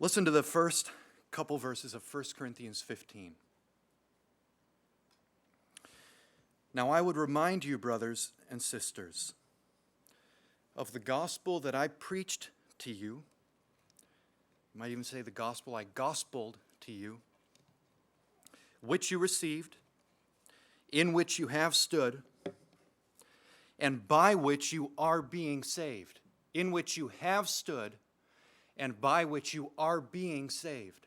Listen to the first couple verses of 1 Corinthians 15. Now I would remind you, brothers and sisters, of the gospel that I preached to you. You might even say the gospel I gospeled to you, which you received, in which you have stood, and by which you are being saved. In which you have stood, and by which you are being saved.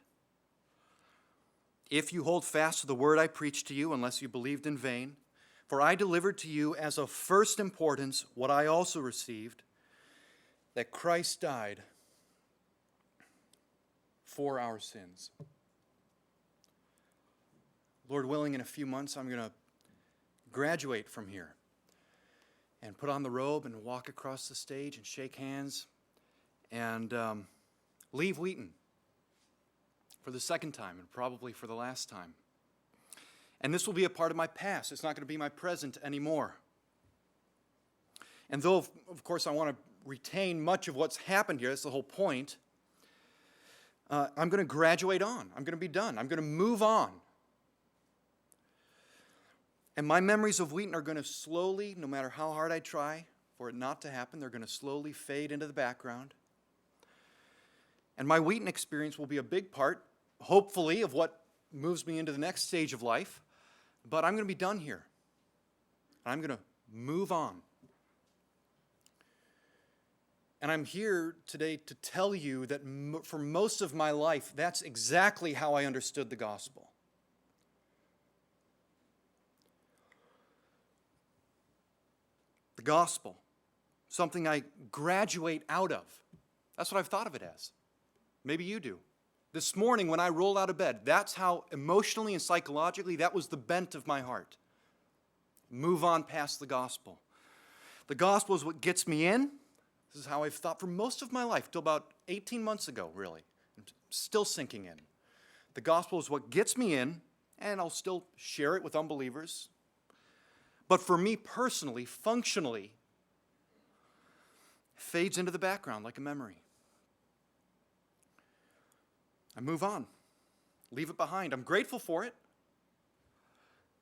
If you hold fast to the word I preached to you, unless you believed in vain, for I delivered to you as of first importance what I also received, that Christ died for our sins. Lord willing, in a few months, I'm going to graduate from here and put on the robe and walk across the stage and shake hands and leave Wheaton for the second time and probably for the last time. And this will be a part of my past. It's not going to be my present anymore. And though, of course, I want to retain much of what's happened here, that's the whole point, I'm going to graduate on. I'm going to be done. I'm going to move on. And my memories of Wheaton are going to slowly, no matter how hard I try for it not to happen, they're going to slowly fade into the background. And my Wheaton experience will be a big part, hopefully, of what moves me into the next stage of life. But I'm going to be done here. I'm going to move on. And I'm here today to tell you that for most of my life, that's exactly how I understood the gospel. The gospel, something I graduate out of. That's what I've thought of it as. Maybe you do. This morning when I rolled out of bed, that's how emotionally and psychologically that was the bent of my heart. Move on past the gospel. The gospel is what gets me in. This is how I've thought for most of my life, till about 18 months ago, really. I'm still sinking in. The gospel is what gets me in, and I'll still share it with unbelievers. But for me personally, functionally, it fades into the background like a memory. I move on, leave it behind. I'm grateful for it,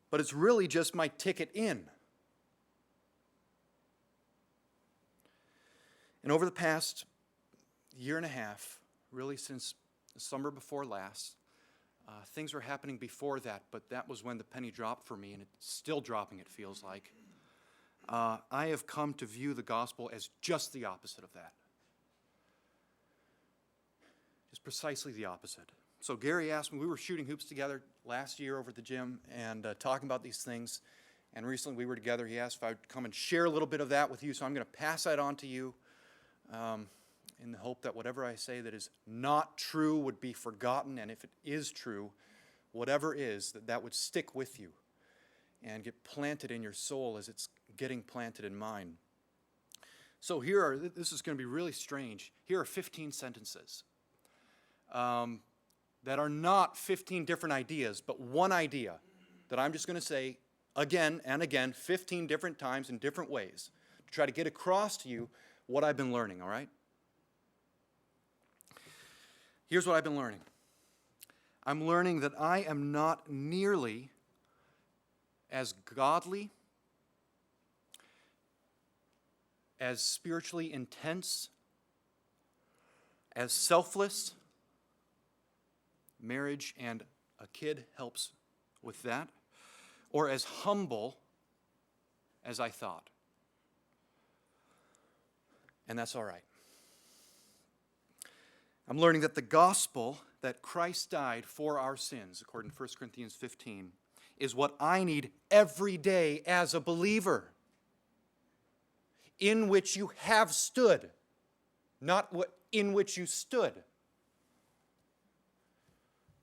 but it's really just my ticket in. And over the past year and a half, really since the summer before last, things were happening before that, but that was when the penny dropped for me, and it's still dropping, it feels like. I have come to view the gospel as just the opposite of that. Just precisely the opposite. So Gary asked me, we were shooting hoops together last year over at the gym and talking about these things, and recently we were together. He asked if I would come and share a little bit of that with you, so I'm going to pass that on to you in the hope that whatever I say that is not true would be forgotten, and if it is true, whatever is, that would stick with you and get planted in your soul as it's getting planted in mine. So this is going to be really strange. Here are 15 sentences that are not 15 different ideas, but one idea that I'm just going to say again and again 15 different times in different ways to try to get across to you what I've been learning, all right? Here's what I've been learning. I'm learning that I am not nearly as godly, as spiritually intense, as selfless. Marriage and a kid helps with that. Or as humble as I thought. And that's all right. I'm learning that the gospel, that Christ died for our sins, according to 1 Corinthians 15, is what I need every day as a believer. In which you have stood, not in which you stood.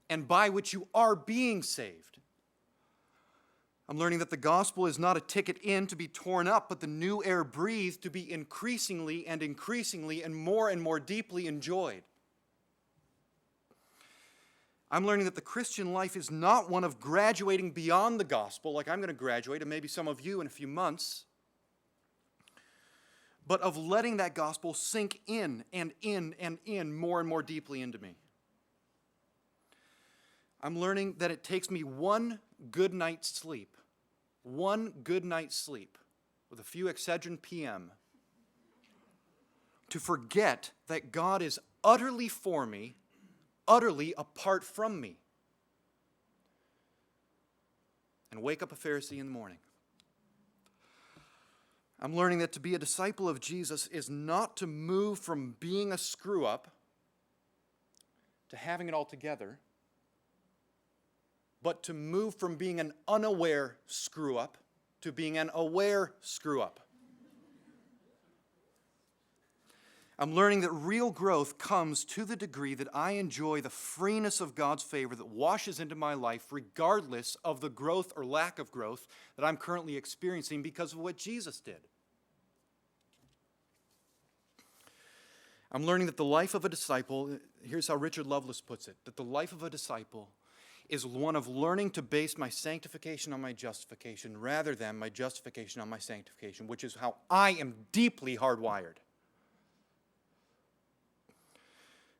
And by which you are being saved. I'm learning that the gospel is not a ticket in to be torn up, but the new air breathed to be increasingly and more deeply enjoyed. I'm learning that the Christian life is not one of graduating beyond the gospel, like I'm going to graduate, and maybe some of you in a few months, but of letting that gospel sink in and more deeply into me. I'm learning that it takes me one good night's sleep with a few Excedrin PM to forget that God is utterly for me, utterly apart from me, and wake up a Pharisee in the morning. I'm learning that to be a disciple of Jesus is not to move from being a screw-up to having it all together, but to move from being an unaware screw-up to being an aware screw-up. I'm learning that real growth comes to the degree that I enjoy the freeness of God's favor that washes into my life regardless of the growth or lack of growth that I'm currently experiencing because of what Jesus did. I'm learning that the life of a disciple, here's how Richard Lovelace puts it, that the life of a disciple is one of learning to base my sanctification on my justification rather than my justification on my sanctification, which is how I am deeply hardwired.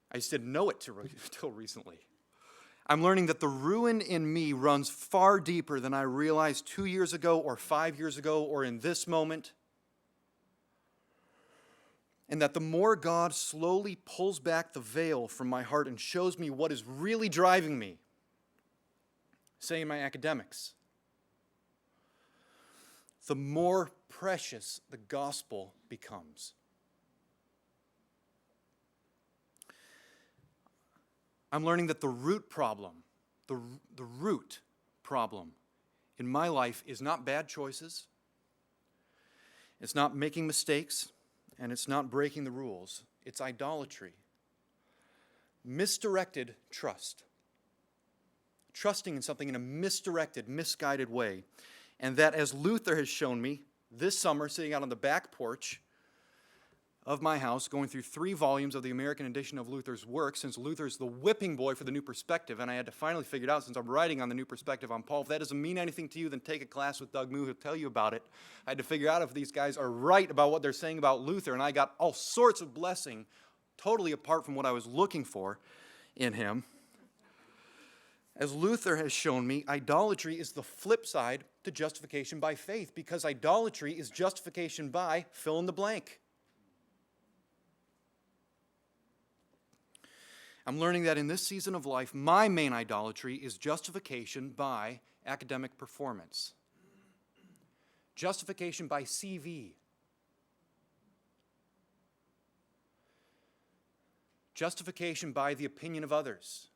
I just didn't know it until recently. I'm learning that the ruin in me runs far deeper than I realized 2 years ago or 5 years ago or in this moment. And that the more God slowly pulls back the veil from my heart and shows me what is really driving me, say in my academics, the more precious the gospel becomes. I'm learning that the root problem in my life is not bad choices, it's not making mistakes, and it's not breaking the rules. It's idolatry. Misdirected trust. Trusting in something in a misdirected, misguided way. And that, as Luther has shown me this summer, sitting out on the back porch of my house, going through 3 volumes of the American edition of Luther's work, since Luther's the whipping boy for the New Perspective, and I had to finally figure it out, since I'm writing on the New Perspective on Paul, if that doesn't mean anything to you, then take a class with Doug Moo, he'll tell you about it. I had to figure out if these guys are right about what they're saying about Luther, and I got all sorts of blessing, totally apart from what I was looking for in him. As Luther has shown me, idolatry is the flip side to justification by faith, because idolatry is justification by fill in the blank. I'm learning that in this season of life, my main idolatry is justification by academic performance. Justification by CV. Justification by the opinion of others.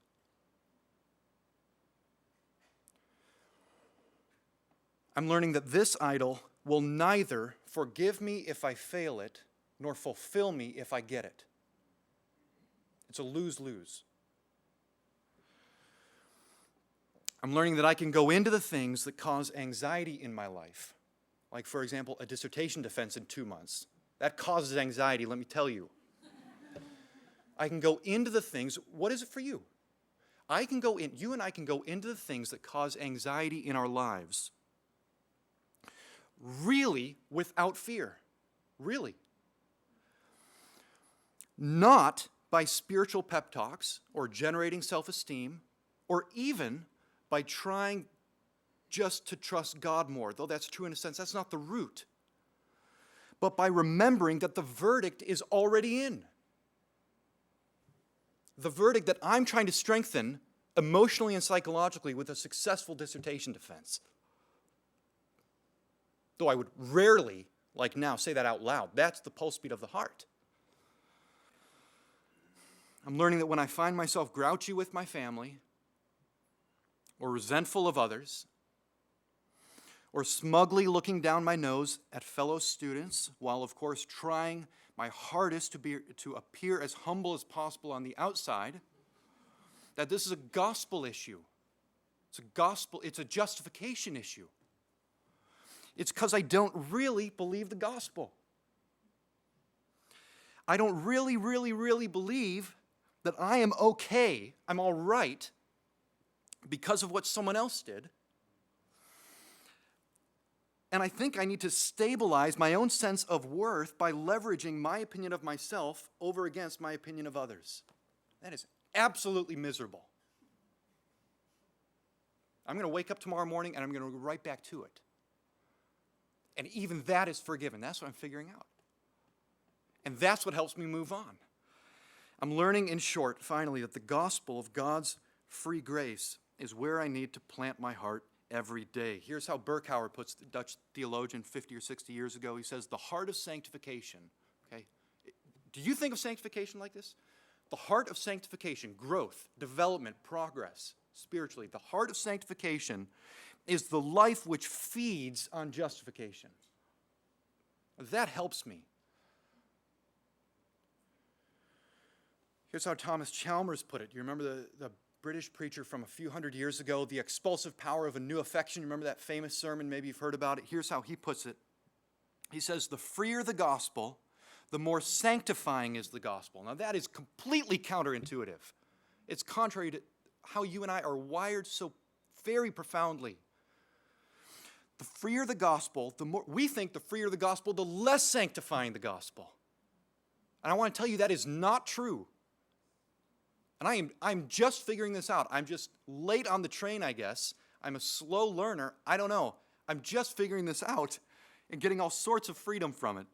I'm learning that this idol will neither forgive me if I fail it, nor fulfill me if I get it. It's a lose-lose. I'm learning that I can go into the things that cause anxiety in my life. Like, for example, a dissertation defense in 2 months. That causes anxiety, let me tell you. I can go into the things, what is it for you? You and I can go into the things that cause anxiety in our lives, really without fear. Really. Not by spiritual pep talks or generating self-esteem, or even by trying just to trust God more, though that's true in a sense. That's not the root. But by remembering that the verdict is already in. The verdict that I'm trying to strengthen emotionally and psychologically with a successful dissertation defense. Though I would rarely, like now, say that out loud. That's the pulse beat of the heart. I'm learning that when I find myself grouchy with my family, or resentful of others, or smugly looking down my nose at fellow students, while of course trying my hardest to appear as humble as possible on the outside, that this is a gospel issue. It's a justification issue. It's because I don't really believe the gospel. I don't really believe that I am okay, I'm all right, because of what someone else did. And I think I need to stabilize my own sense of worth by leveraging my opinion of myself over against my opinion of others. That is absolutely miserable. I'm going to wake up tomorrow morning and I'm going to go right back to it. And even that is forgiven. That's what I'm figuring out. And that's what helps me move on. I'm learning, in short, finally, that the gospel of God's free grace is where I need to plant my heart every day. Here's how Berkhouwer puts, the Dutch theologian 50 or 60 years ago. He says, the heart of sanctification, okay? Do you think of sanctification like this? The heart of sanctification, growth, development, progress, spiritually. The heart of sanctification is the life which feeds on justification. That helps me. Here's how Thomas Chalmers put it. You remember the British preacher from a few hundred years ago, The Expulsive Power of a New Affection? You remember that famous sermon? Maybe you've heard about it. Here's how he puts it. He says, the freer the gospel, the more sanctifying is the gospel. Now that is completely counterintuitive. It's contrary to how you and I are wired so very profoundly. The freer the gospel, the more we think the freer the gospel, the less sanctifying the gospel. And I want to tell you that is not true. And I'm just figuring this out. I'm just late on the train, I guess. I'm a slow learner. I don't know. I'm just figuring this out and getting all sorts of freedom from it.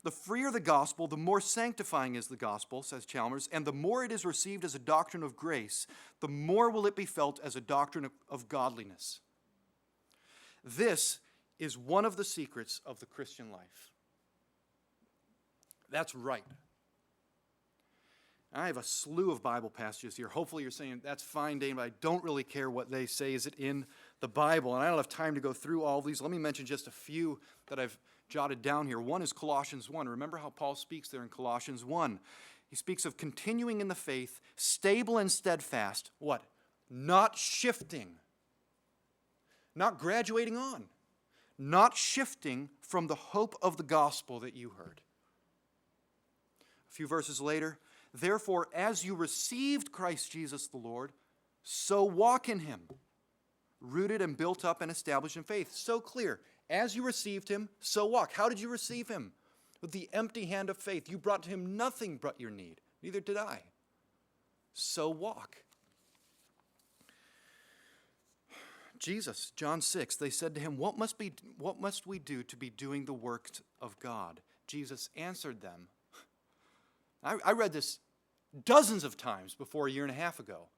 The freer the gospel, the more sanctifying is the gospel, says Chalmers, and the more it is received as a doctrine of grace, the more will it be felt as a doctrine of godliness. This is one of the secrets of the Christian life. That's right. I have a slew of Bible passages here. Hopefully you're saying, that's fine, Dane, but I don't really care what they say. Is it in the Bible? And I don't have time to go through all of these. Let me mention just a few that I've jotted down here. One is Colossians 1. Remember how Paul speaks there in Colossians 1. He speaks of continuing in the faith, stable and steadfast. What? Not shifting. Not graduating on. Not shifting from the hope of the gospel that you heard. A few verses later, therefore, as you received Christ Jesus the Lord, so walk in him, rooted and built up and established in faith. So clear. As you received him, so walk. How did you receive him? With the empty hand of faith. You brought to him nothing but your need. Neither did I. So walk. Jesus, John 6, they said to him, what must we do to be doing the works of God? Jesus answered them. I read this dozens of times before a year and a half ago.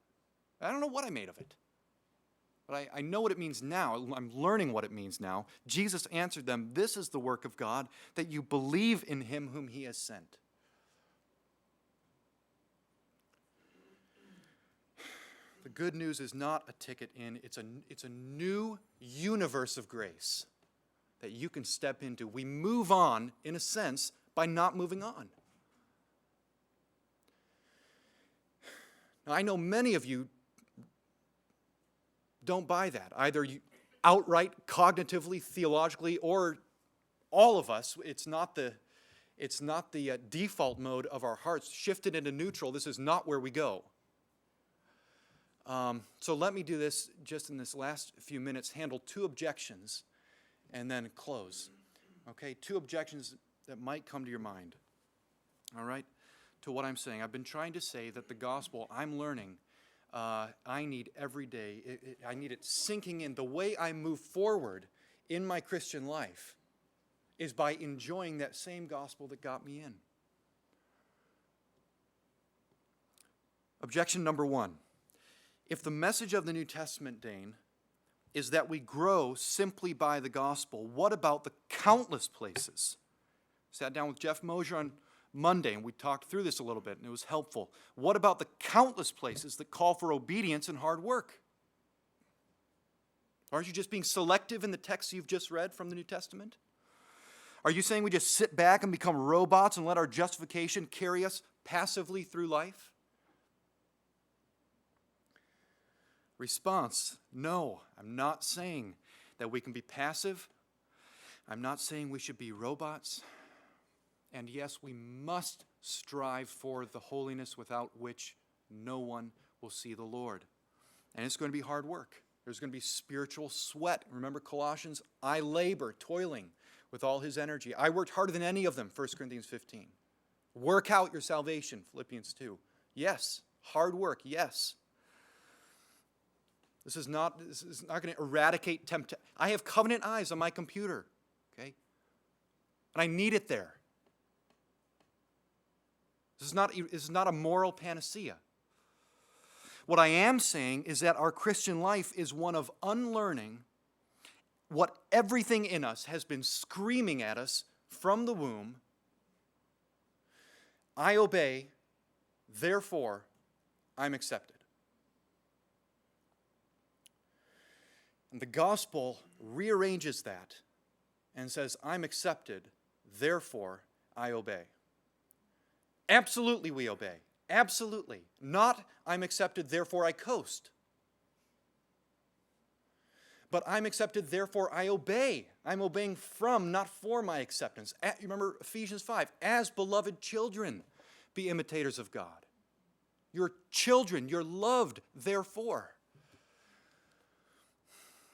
I don't know what I made of it. But I know what it means now. I'm learning what it means now. Jesus answered them, this is the work of God, that you believe in him whom he has sent. The good news is not a ticket in. It's a new universe of grace that you can step into. We move on, in a sense, by not moving on. Now, I know many of you don't buy that. Either you outright, cognitively, theologically, or all of us, it's not the default mode of our hearts. Shifted into neutral, this is not where we go. So let me do this just in this last few minutes, handle two objections, and then close. Okay, two objections that might come to your mind. All right? To what I'm saying. I've been trying to say that the gospel I'm learning, I need every day. I need it sinking in. The way I move forward in my Christian life is by enjoying that same gospel that got me in. Objection number one. If the message of the New Testament, Dane, is that we grow simply by the gospel, what about the countless places? Sat down with Jeff Mosier on Monday, and we talked through this a little bit, and it was helpful. What about the countless places that call for obedience and hard work? Aren't you just being selective in the texts you've just read from the New Testament? Are you saying we just sit back and become robots and let our justification carry us passively through life? Response, no, I'm not saying that we can be passive. I'm not saying we should be robots. And yes, we must strive for the holiness without which no one will see the Lord. And it's going to be hard work. There's going to be spiritual sweat. Remember Colossians, I labor, toiling with all his energy. I worked harder than any of them, 1 Corinthians 15. Work out your salvation, Philippians 2. Yes, hard work, yes. This is not going to eradicate temptation. I have covenant eyes on my computer, okay? And I need it there. This is not a moral panacea. What I am saying is that our Christian life is one of unlearning what everything in us has been screaming at us from the womb. I obey, therefore I'm accepted. And the gospel rearranges that and says, I'm accepted, therefore I obey. Absolutely we obey. Absolutely. Not, I'm accepted, therefore I coast. But I'm accepted, therefore I obey. I'm obeying from, not for my acceptance. You remember Ephesians 5, as beloved children, be imitators of God. You're children, you're loved, therefore.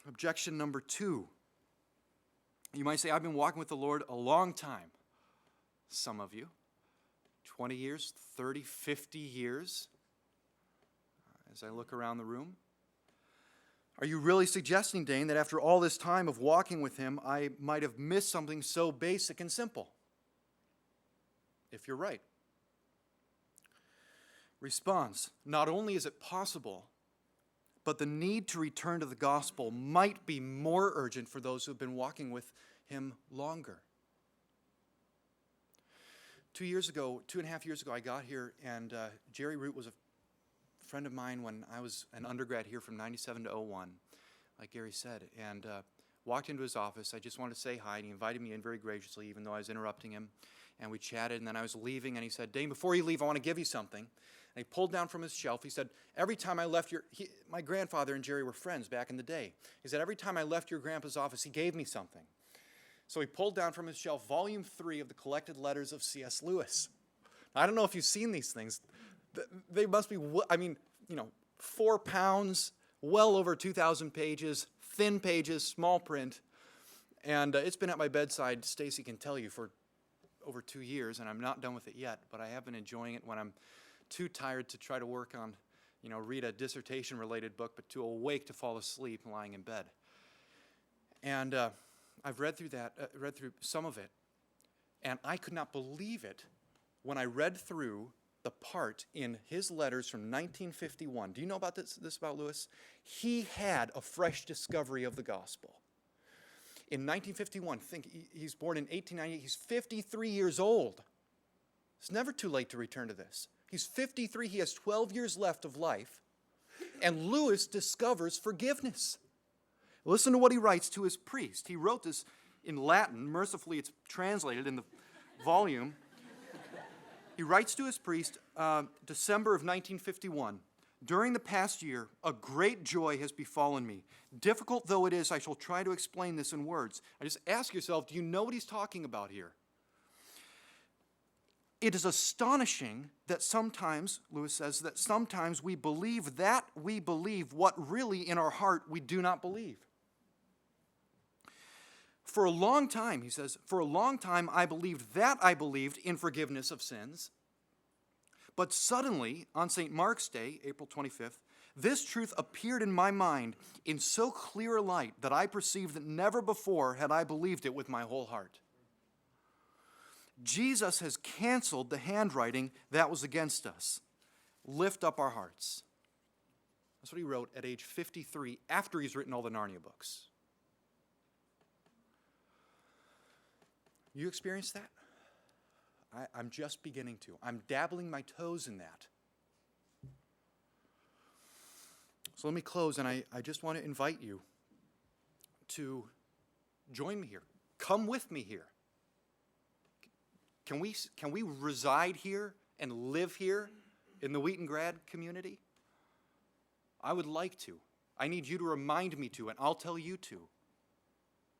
Objection number 2. You might say, I've been walking with the Lord a long time. Some of you. 20 years, 30, 50 years, as I look around the room. Are you really suggesting, Dane, that after all this time of walking with him, I might have missed something so basic and simple? If you're right. Response, not only is it possible, but the need to return to the gospel might be more urgent for those who have been walking with him longer. 2.5 years ago, I got here, and Jerry Root was a friend of mine when I was an undergrad here from 97 to 01, like Gary said, and walked into his office. I just wanted to say hi, and he invited me in very graciously, even though I was interrupting him, and we chatted, and then I was leaving, and he said, Dane, before you leave, I want to give you something. And he pulled down from his shelf, he said, every time I left my grandfather and Jerry were friends back in the day. He said, every time I left your grandpa's office, he gave me something. So he pulled down from his shelf volume 3 of the collected letters of C.S. Lewis. I don't know if you've seen these things. They must be, 4 pounds, well over 2,000 pages, thin pages, small print. And it's been at my bedside, Stacy can tell you, for over 2 years, and I'm not done with it yet, but I have been enjoying it when I'm too tired to try to work on, read a dissertation-related book, but too awake to fall asleep lying in bed. And I've read through some of it, and I could not believe it when I read through the part in his letters from 1951. Do you know about this about Lewis? He had a fresh discovery of the gospel. In 1951, he's born in 1898, he's 53 years old. It's never too late to return to this. He's 53, he has 12 years left of life, and Lewis discovers forgiveness. Listen to what he writes to his priest. He wrote this in Latin. Mercifully, it's translated in the volume. He writes to his priest, December of 1951, during the past year, a great joy has befallen me. Difficult though it is, I shall try to explain this in words. I just ask yourself, do you know what he's talking about here? It is astonishing that sometimes, Lewis says, that sometimes we believe what really in our heart we do not believe. For a long time, he says, for a long time I believed in forgiveness of sins. But suddenly, on St. Mark's Day, April 25th, this truth appeared in my mind in so clear a light that I perceived that never before had I believed it with my whole heart. Jesus has canceled the handwriting that was against us. Lift up our hearts. That's what he wrote at age 53 after he's written all the Narnia books. You experienced that? I'm just beginning to. I'm dabbling my toes in that. So let me close, and I just want to invite you to join me here. Come with me here. Can we reside here and live here in the Wheaton grad community? I would like to. I need you to remind me to, and I'll tell you to.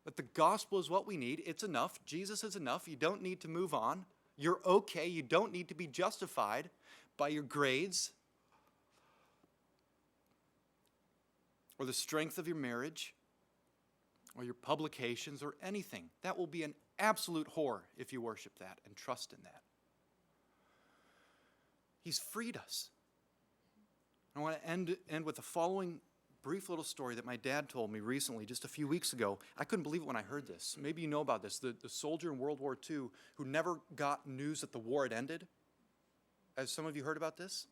That the gospel is what we need. It's enough. Jesus is enough. You don't need to move on. You're okay. You don't need to be justified by your grades or the strength of your marriage or your publications or anything. That will be an absolute whore if you worship that and trust in that. He's freed us. I want to end with the following brief little story that my dad told me recently, just a few weeks ago. I couldn't believe it when I heard this. Maybe you know about this. The soldier in World War II who never got news that the war had ended. Has some of you heard about this?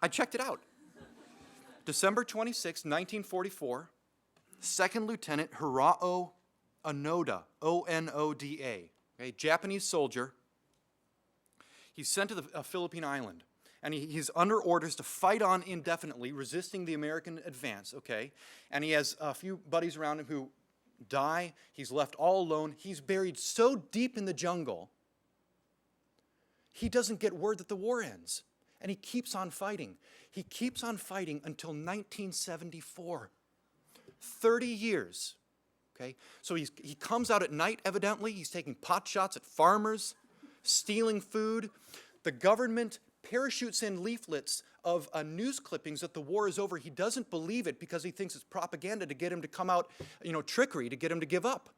I checked it out. December 26, 1944, Second Lieutenant Hirao Onoda, O-N-O-D-A, a Japanese soldier. He's sent to the Philippine island, and he's under orders to fight on indefinitely, resisting the American advance, okay? And he has a few buddies around him who die. He's left all alone. He's buried so deep in the jungle, he doesn't get word that the war ends. And he keeps on fighting. He keeps on fighting until 1974. 30 years, okay? So he comes out at night, evidently. He's taking pot shots at farmers, stealing food. The government parachutes in leaflets of news clippings that the war is over. He doesn't believe it because he thinks it's propaganda to get him to come out, trickery to get him to give up.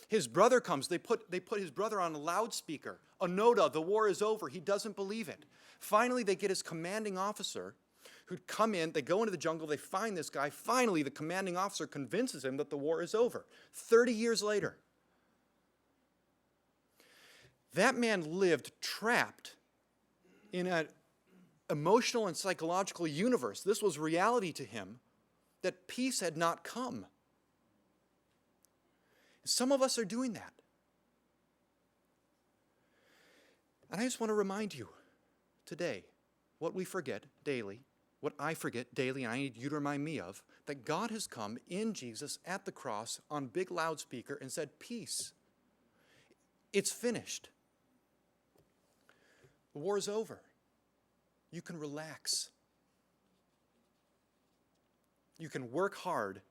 His brother comes. They put his brother on a loudspeaker. Onoda, the war is over. He doesn't believe it. Finally, they get his commanding officer who'd come in. They go into the jungle. They find this guy. Finally, the commanding officer convinces him that the war is over. 30 years later. That man lived trapped in an emotional and psychological universe. This was reality to him, that peace had not come. Some of us are doing that. And I just want to remind you today, what we forget daily, what I forget daily, and I need you to remind me of, that God has come in Jesus at the cross on big loudspeaker and said, peace. It's finished. The war is over. You can relax. You can work hard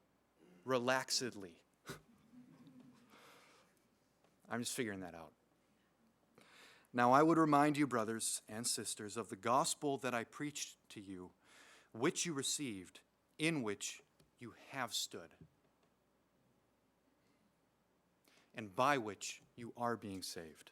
relaxedly. I'm just figuring that out. Now I would remind you, brothers and sisters, of the gospel that I preached to you, which you received, in which you have stood, and by which you are being saved.